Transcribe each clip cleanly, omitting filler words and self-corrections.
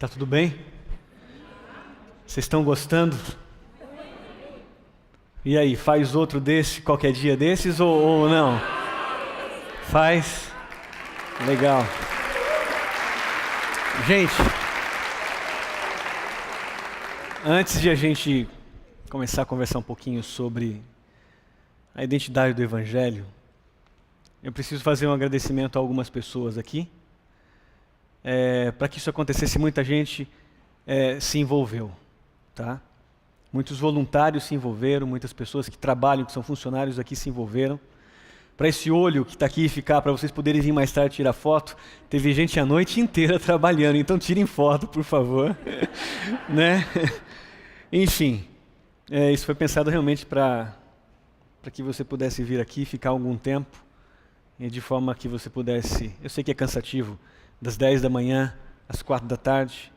Tá tudo bem? Vocês estão gostando? E aí, faz outro desse qualquer dia desses ou não? Faz? Legal. Gente, antes de a gente começar a conversar um pouquinho sobre a identidade do Evangelho, eu preciso fazer um agradecimento a algumas pessoas aqui. Para que isso acontecesse, muita gente se envolveu, tá? Muitos voluntários se envolveram, muitas pessoas que trabalham, que são funcionários aqui se envolveram. Para esse olho que está aqui ficar, para vocês poderem vir mais tarde tirar foto, teve gente a noite inteira trabalhando, então tirem foto, por favor. Né? Enfim, isso foi pensado realmente para que você pudesse vir aqui, ficar algum tempo, e de forma que você pudesse, eu sei que é cansativo, das 10 da manhã às 4 da tarde,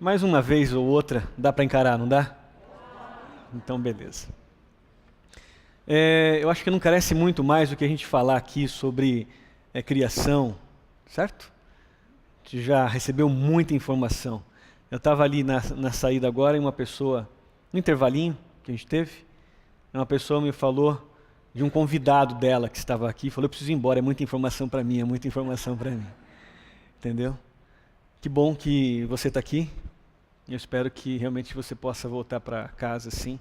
mais uma vez ou outra, dá para encarar, não dá? Então, beleza. Eu acho que não carece muito mais do que a gente falar aqui sobre criação, certo? A gente já recebeu muita informação. Eu estava ali na saída agora e uma pessoa, no intervalinho que a gente teve, uma pessoa me falou de um convidado dela que estava aqui, falou, eu preciso ir embora, é muita informação para mim, é muita informação para mim. Entendeu? Que bom que você está aqui. Eu espero que realmente você possa voltar para casa assim,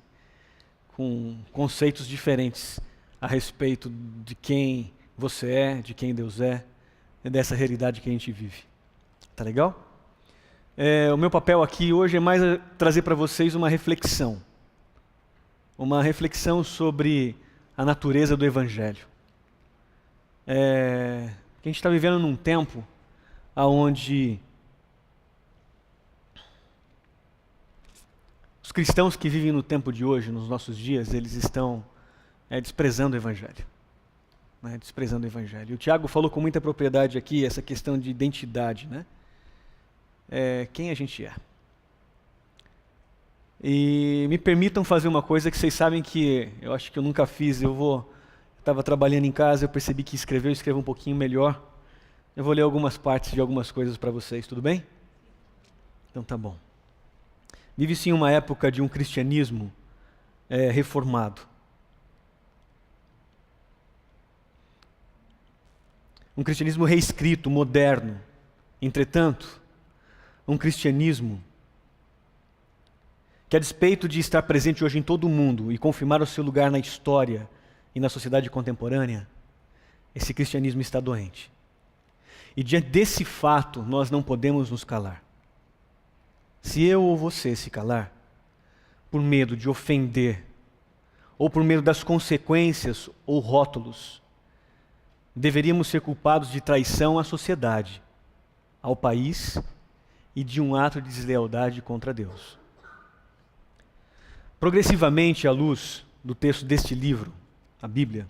com conceitos diferentes a respeito de quem você é, de quem Deus é, e dessa realidade que a gente vive. Tá legal? O meu papel aqui hoje é mais trazer para vocês uma reflexão sobre a natureza do Evangelho. A gente está vivendo num tempo onde os cristãos que vivem no tempo de hoje, nos nossos dias, eles estão desprezando o Evangelho. Desprezando o Evangelho. O Tiago falou com muita propriedade aqui essa questão de identidade, né? Quem a gente é. E me permitam fazer uma coisa que vocês sabem que eu acho que eu nunca fiz. Eu estava trabalhando em casa, eu percebi que eu escrevo um pouquinho melhor. Eu vou ler algumas partes de algumas coisas para vocês, tudo bem? Então tá bom. Vive-se em uma época de um cristianismo reformado. Um cristianismo reescrito, moderno. Entretanto, um cristianismo que, a despeito de estar presente hoje em todo o mundo e confirmar o seu lugar na história e na sociedade contemporânea, esse cristianismo está doente. E diante desse fato, nós não podemos nos calar. Se eu ou você se calar, por medo de ofender, ou por medo das consequências ou rótulos, deveríamos ser culpados de traição à sociedade, ao país e de um ato de deslealdade contra Deus. Progressivamente, à luz do texto deste livro, a Bíblia,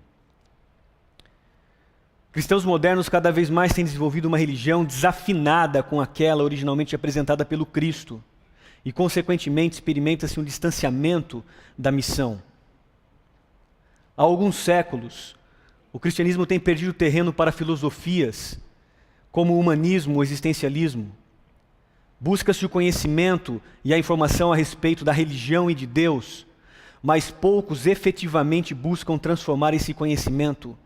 cristãos modernos cada vez mais têm desenvolvido uma religião desafinada com aquela originalmente apresentada pelo Cristo e, consequentemente, experimenta-se um distanciamento da missão. Há alguns séculos, o cristianismo tem perdido terreno para filosofias como o humanismo ou existencialismo. Busca-se o conhecimento e a informação a respeito da religião e de Deus, mas poucos efetivamente buscam transformar esse conhecimento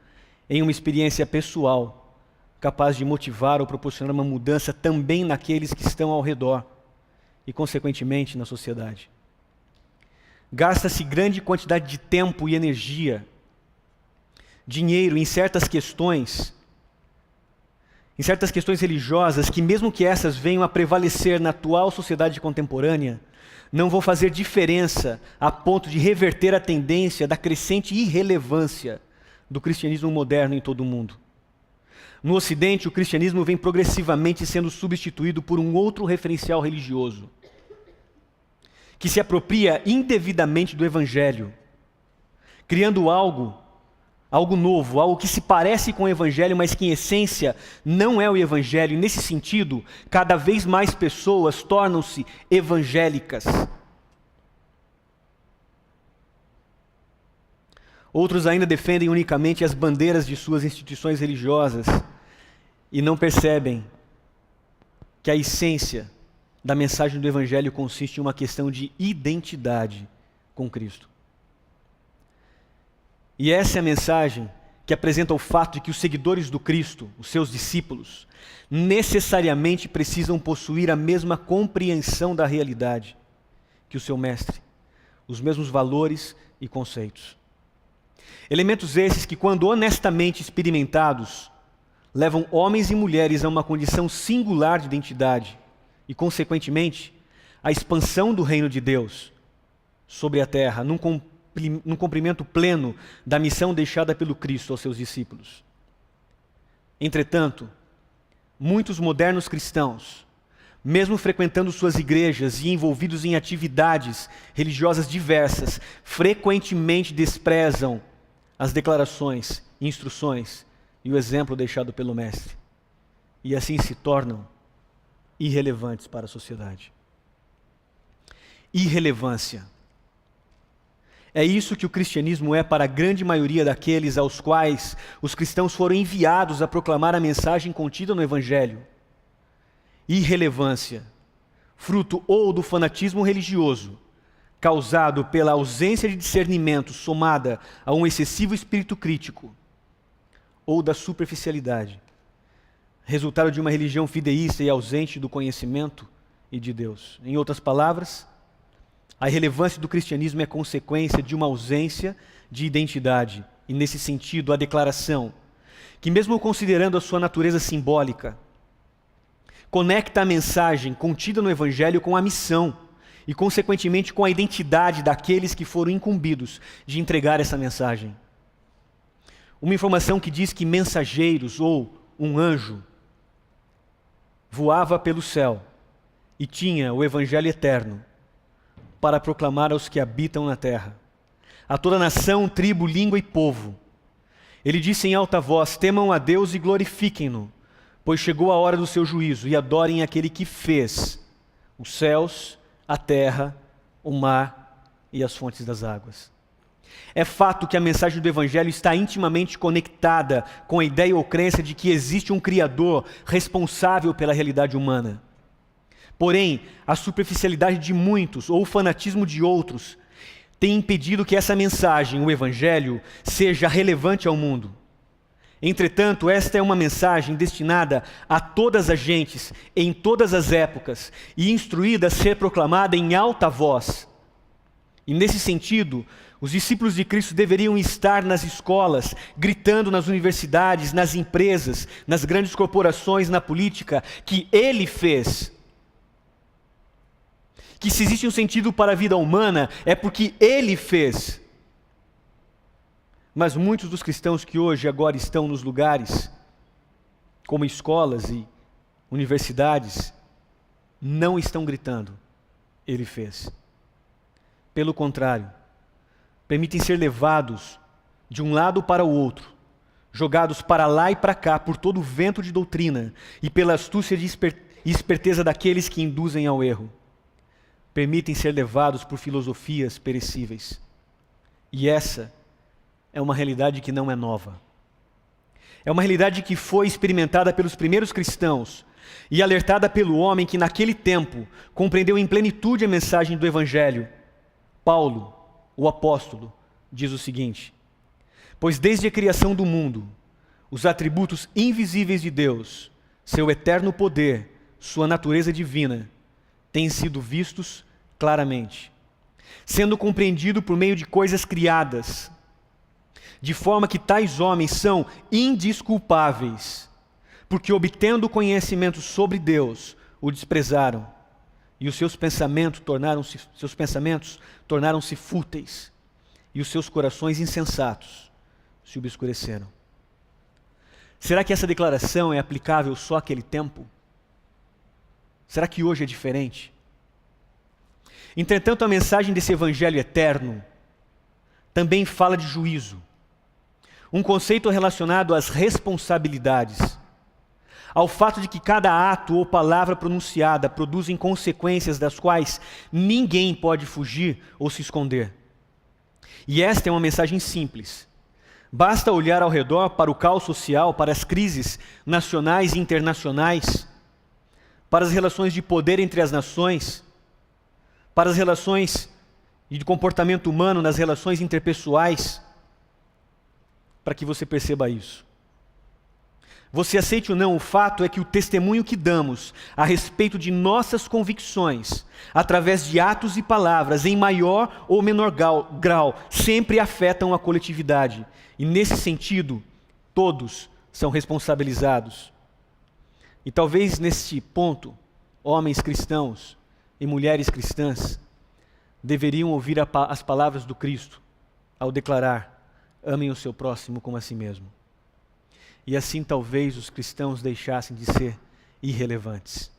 em uma experiência pessoal, capaz de motivar ou proporcionar uma mudança também naqueles que estão ao redor e, consequentemente, na sociedade. Gasta-se grande quantidade de tempo e energia, dinheiro em certas questões religiosas que, mesmo que essas venham a prevalecer na atual sociedade contemporânea, não vão fazer diferença a ponto de reverter a tendência da crescente irrelevância do cristianismo moderno em todo o mundo. No Ocidente, o cristianismo vem progressivamente sendo substituído por um outro referencial religioso, que se apropria indevidamente do Evangelho, criando algo novo, algo que se parece com o Evangelho, mas que em essência não é o Evangelho. E nesse sentido, cada vez mais pessoas tornam-se evangélicas. Outros ainda defendem unicamente as bandeiras de suas instituições religiosas e não percebem que a essência da mensagem do Evangelho consiste em uma questão de identidade com Cristo. E essa é a mensagem que apresenta o fato de que os seguidores do Cristo, os seus discípulos, necessariamente precisam possuir a mesma compreensão da realidade que o seu mestre, os mesmos valores e conceitos. Elementos esses que, quando honestamente experimentados, levam homens e mulheres a uma condição singular de identidade e, consequentemente, a expansão do reino de Deus sobre a terra, num cumprimento pleno da missão deixada pelo Cristo aos seus discípulos. Entretanto, muitos modernos cristãos, mesmo frequentando suas igrejas e envolvidos em atividades religiosas diversas, frequentemente desprezam as declarações, instruções e o exemplo deixado pelo Mestre, e assim se tornam irrelevantes para a sociedade. Irrelevância. É isso que o cristianismo é para a grande maioria daqueles aos quais os cristãos foram enviados a proclamar a mensagem contida no Evangelho. Irrelevância, fruto ou do fanatismo religioso, causado pela ausência de discernimento somada a um excessivo espírito crítico, ou da superficialidade, resultado de uma religião fideísta e ausente do conhecimento e de Deus. Em outras palavras, a irrelevância do cristianismo é consequência de uma ausência de identidade, e nesse sentido a declaração, que mesmo considerando a sua natureza simbólica, conecta a mensagem contida no Evangelho com a missão e, consequentemente, com a identidade daqueles que foram incumbidos de entregar essa mensagem. Uma informação que diz que mensageiros ou um anjo voava pelo céu e tinha o Evangelho eterno para proclamar aos que habitam na terra, a toda nação, tribo, língua e povo. Ele disse em alta voz: temam a Deus e glorifiquem-no, pois chegou a hora do seu juízo, e adorem aquele que fez os céus, a terra, o mar e as fontes das águas. É fato que a mensagem do Evangelho está intimamente conectada com a ideia ou crença de que existe um Criador responsável pela realidade humana. Porém, a superficialidade de muitos ou o fanatismo de outros tem impedido que essa mensagem, o Evangelho, seja relevante ao mundo. Entretanto, esta é uma mensagem destinada a todas as gentes, em todas as épocas, e instruída a ser proclamada em alta voz. E nesse sentido, os discípulos de Cristo deveriam estar nas escolas, gritando nas universidades, nas empresas, nas grandes corporações, na política, que Ele fez. Que se existe um sentido para a vida humana, é porque Ele fez. Mas muitos dos cristãos que hoje agora estão nos lugares, como escolas e universidades, não estão gritando: Ele fez. Pelo contrário, permitem ser levados de um lado para o outro, jogados para lá e para cá por todo o vento de doutrina e pela astúcia e esperteza daqueles que induzem ao erro. Permitem ser levados por filosofias perecíveis. E essa é uma realidade que não é nova. É uma realidade que foi experimentada pelos primeiros cristãos e alertada pelo homem que naquele tempo compreendeu em plenitude a mensagem do Evangelho. Paulo, o apóstolo, diz o seguinte: pois desde a criação do mundo, os atributos invisíveis de Deus, seu eterno poder, sua natureza divina, têm sido vistos claramente, sendo compreendido por meio de coisas criadas, de forma que tais homens são indesculpáveis, porque obtendo conhecimento sobre Deus, o desprezaram, e os seus pensamentos tornaram-se fúteis, e os seus corações insensatos se obscureceram. Será que essa declaração é aplicável só àquele tempo? Será que hoje é diferente? Entretanto, a mensagem desse Evangelho eterno também fala de juízo. Um conceito relacionado às responsabilidades, ao fato de que cada ato ou palavra pronunciada produzem consequências das quais ninguém pode fugir ou se esconder. E esta é uma mensagem simples. Basta olhar ao redor para o caos social, para as crises nacionais e internacionais, para as relações de poder entre as nações, para as relações de comportamento humano nas relações interpessoais, para que você perceba isso. Você aceite ou não, o fato é que o testemunho que damos a respeito de nossas convicções, através de atos e palavras, em maior ou menor grau, sempre afetam a coletividade. E nesse sentido, todos são responsabilizados. E talvez nesse ponto, homens cristãos e mulheres cristãs deveriam ouvir as palavras do Cristo ao declarar: amem o seu próximo como a si mesmo. E assim talvez os cristãos deixassem de ser irrelevantes.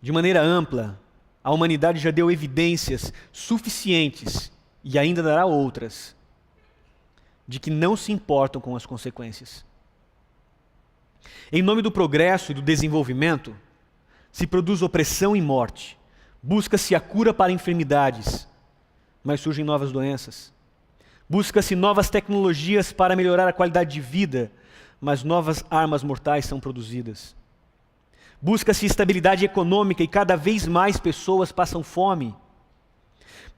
De maneira ampla, a humanidade já deu evidências suficientes, e ainda dará outras, de que não se importam com as consequências. Em nome do progresso e do desenvolvimento, se produz opressão e morte, busca-se a cura para enfermidades, mas surgem novas doenças. Busca-se novas tecnologias para melhorar a qualidade de vida, mas novas armas mortais são produzidas. Busca-se estabilidade econômica e cada vez mais pessoas passam fome.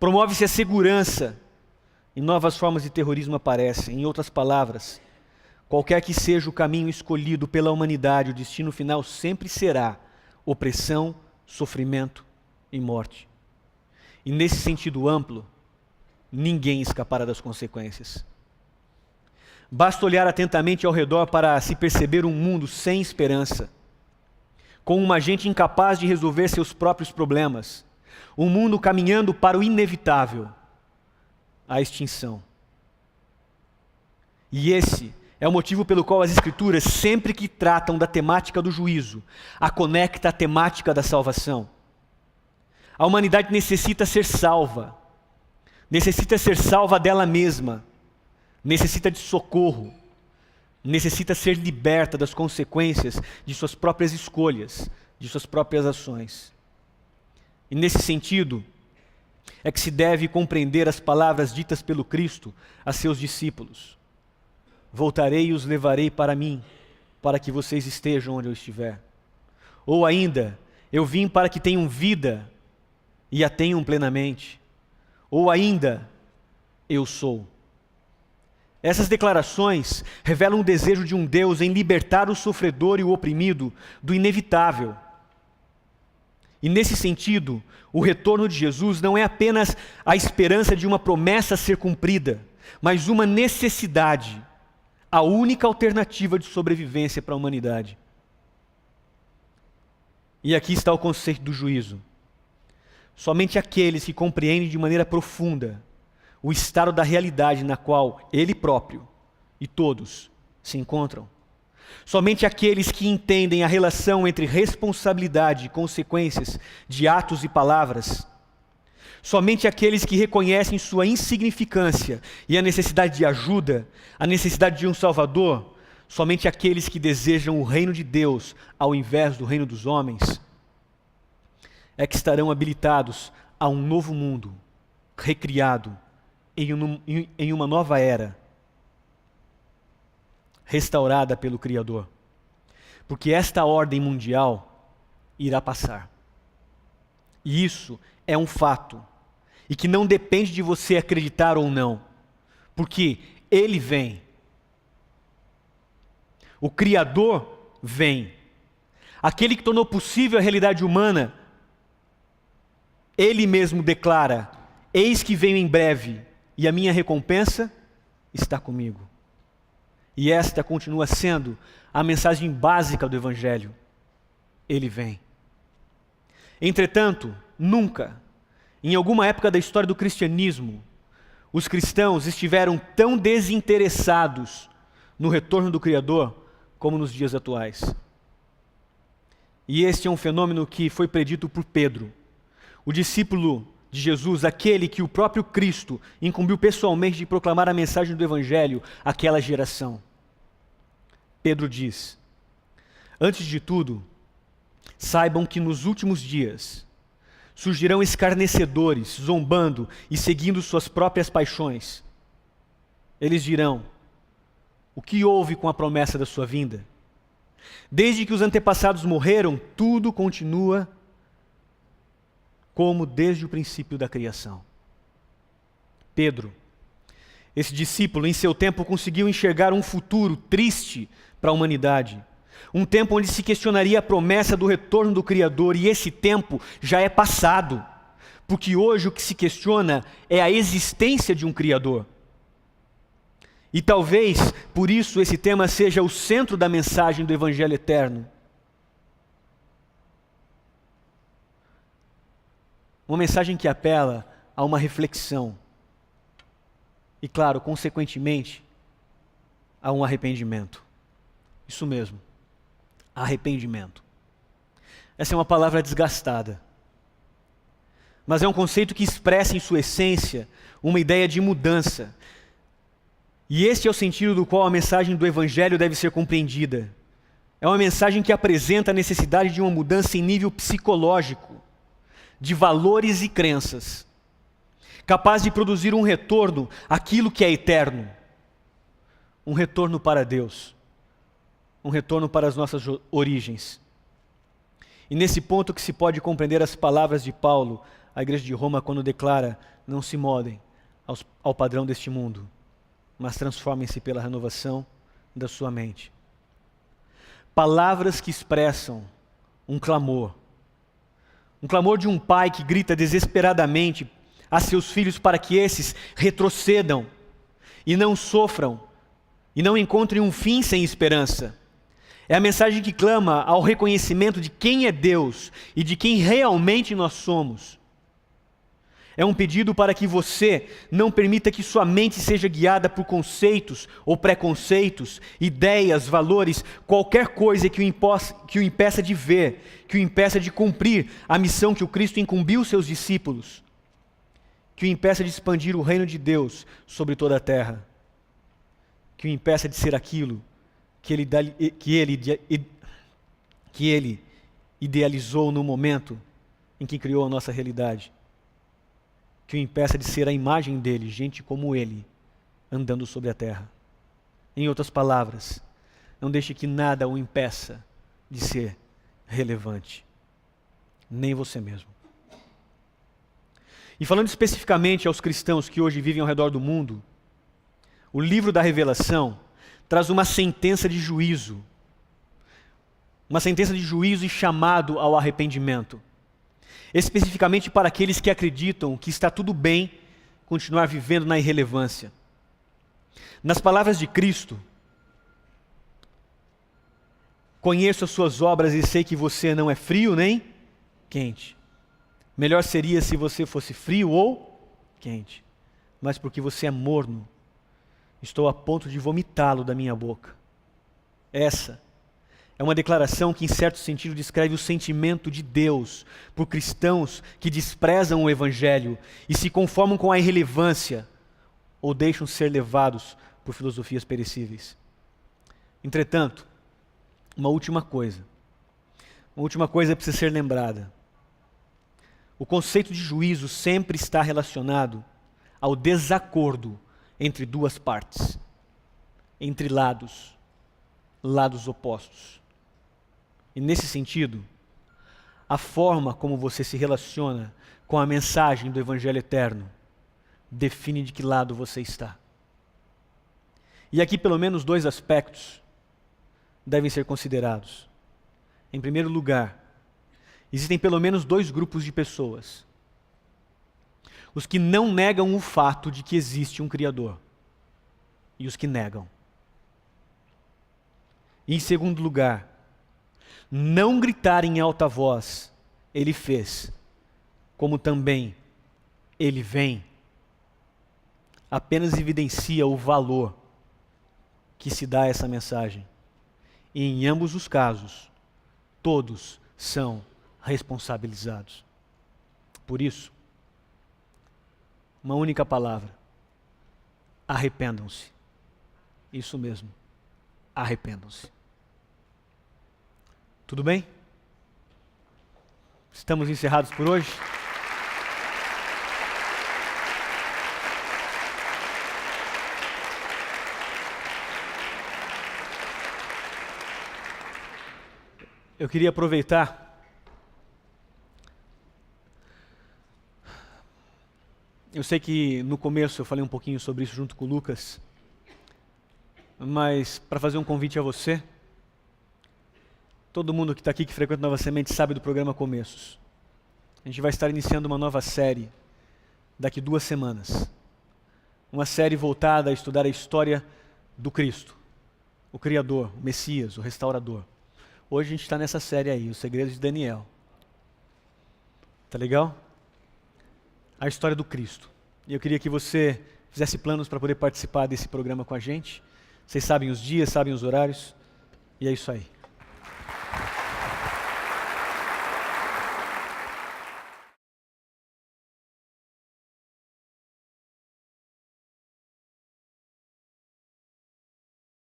Promove-se a segurança e novas formas de terrorismo aparecem. Em outras palavras, qualquer que seja o caminho escolhido pela humanidade, o destino final sempre será opressão, sofrimento e morte. E nesse sentido amplo, ninguém escapará das consequências. Basta olhar atentamente ao redor para se perceber um mundo sem esperança, com uma gente incapaz de resolver seus próprios problemas, um mundo caminhando para o inevitável, a extinção. E esse é o motivo pelo qual as Escrituras, sempre que tratam da temática do juízo, a conecta à temática da salvação. A humanidade necessita ser salva dela mesma, necessita de socorro, necessita ser liberta das consequências de suas próprias escolhas, de suas próprias ações. E nesse sentido, é que se deve compreender as palavras ditas pelo Cristo a seus discípulos: voltarei e os levarei para mim, para que vocês estejam onde eu estiver. Ou ainda, eu vim para que tenham vida e a tenham plenamente. Ou ainda, eu sou. Essas declarações revelam o desejo de um Deus em libertar o sofredor e o oprimido do inevitável. E nesse sentido, o retorno de Jesus não é apenas a esperança de uma promessa a ser cumprida, mas uma necessidade, a única alternativa de sobrevivência para a humanidade. E aqui está o conceito do juízo. Somente aqueles que compreendem de maneira profunda o estado da realidade na qual Ele próprio e todos se encontram. Somente aqueles que entendem a relação entre responsabilidade e consequências de atos e palavras. Somente aqueles que reconhecem sua insignificância e a necessidade de ajuda, a necessidade de um Salvador. Somente aqueles que desejam o reino de Deus ao invés do reino dos homens é que estarão habilitados a um novo mundo, recriado em uma nova era, restaurada pelo Criador. Porque esta ordem mundial irá passar. E isso é um fato, e que não depende de você acreditar ou não, porque Ele vem. O Criador vem. Aquele que tornou possível a realidade humana, Ele mesmo declara: eis que venho em breve, e a minha recompensa está comigo. E esta continua sendo a mensagem básica do Evangelho. Ele vem. Entretanto, nunca, em alguma época da história do cristianismo, os cristãos estiveram tão desinteressados no retorno do Criador como nos dias atuais. E este é um fenômeno que foi predito por Pedro, o discípulo de Jesus, aquele que o próprio Cristo incumbiu pessoalmente de proclamar a mensagem do Evangelho àquela geração. Pedro diz: antes de tudo, saibam que nos últimos dias surgirão escarnecedores, zombando e seguindo suas próprias paixões. Eles dirão: o que houve com a promessa da sua vinda? Desde que os antepassados morreram, tudo continua como desde o princípio da criação. Pedro, esse discípulo, em seu tempo conseguiu enxergar um futuro triste para a humanidade. Um tempo onde se questionaria a promessa do retorno do Criador, e esse tempo já é passado, porque hoje o que se questiona é a existência de um Criador. E talvez, por isso, esse tema seja o centro da mensagem do Evangelho Eterno. Uma mensagem que apela a uma reflexão. E, claro, consequentemente, a um arrependimento. Isso mesmo, arrependimento. Essa é uma palavra desgastada. Mas é um conceito que expressa em sua essência uma ideia de mudança. E este é o sentido do qual a mensagem do Evangelho deve ser compreendida. É uma mensagem que apresenta a necessidade de uma mudança em nível psicológico, de valores e crenças, capaz de produzir um retorno àquilo que é eterno, um retorno para Deus, um retorno para as nossas origens. E nesse ponto que se pode compreender as palavras de Paulo à igreja de Roma quando declara: não se moldem ao padrão deste mundo, mas transformem-se pela renovação da sua mente. Palavras que expressam um clamor de um pai que grita desesperadamente a seus filhos para que esses retrocedam e não sofram e não encontrem um fim sem esperança. É a mensagem que clama ao reconhecimento de quem é Deus e de quem realmente nós somos. É um pedido para que você não permita que sua mente seja guiada por conceitos ou preconceitos, ideias, valores, qualquer coisa que o impeça de ver, que o impeça de cumprir a missão que o Cristo incumbiu seus discípulos, que o impeça de expandir o reino de Deus sobre toda a terra, que o impeça de ser aquilo que ele idealizou no momento em que criou a nossa realidade. Que o impeça de ser a imagem dele, gente como ele, andando sobre a terra. Em outras palavras, não deixe que nada o impeça de ser relevante, nem você mesmo. E falando especificamente aos cristãos que hoje vivem ao redor do mundo, o livro da Revelação traz uma sentença de juízo e chamado ao arrependimento. Especificamente para aqueles que acreditam que está tudo bem continuar vivendo na irrelevância. Nas palavras de Cristo, conheço as suas obras e sei que você não é frio nem quente. Melhor seria se você fosse frio ou quente. Mas porque você é morno, estou a ponto de vomitá-lo da minha boca. Essa é uma declaração que, em certo sentido, descreve o sentimento de Deus por cristãos que desprezam o Evangelho e se conformam com a irrelevância ou deixam ser levados por filosofias perecíveis. Entretanto, uma última coisa precisa ser lembrada. O conceito de juízo sempre está relacionado ao desacordo entre duas partes, entre lados opostos. E nesse sentido, a forma como você se relaciona com a mensagem do Evangelho Eterno define de que lado você está. E aqui pelo menos 2 aspectos devem ser considerados. Em primeiro lugar, existem pelo menos 2 grupos de pessoas. Os que não negam o fato de que existe um Criador e os que negam. E em segundo lugar, não gritar em alta voz, ele fez, como também ele vem, apenas evidencia o valor que se dá a essa mensagem. E em ambos os casos, todos são responsabilizados. Por isso, uma única palavra: arrependam-se. Isso mesmo, arrependam-se. Tudo bem? Estamos encerrados por hoje? eu queria aproveitar eu sei que no começo eu falei um pouquinho sobre isso junto com o Lucas, mas para fazer um convite a você, todo mundo que está aqui que frequenta Nova Semente sabe do programa Começos. A gente vai estar iniciando uma nova série daqui 2 semanas. Uma série voltada a estudar a história do Cristo, o Criador, o Messias, o Restaurador. Hoje a gente está nessa série aí, Os Segredos de Daniel. Tá legal? A história do Cristo. E eu queria que você fizesse planos para poder participar desse programa com a gente. Vocês sabem os dias, sabem os horários. E é isso aí.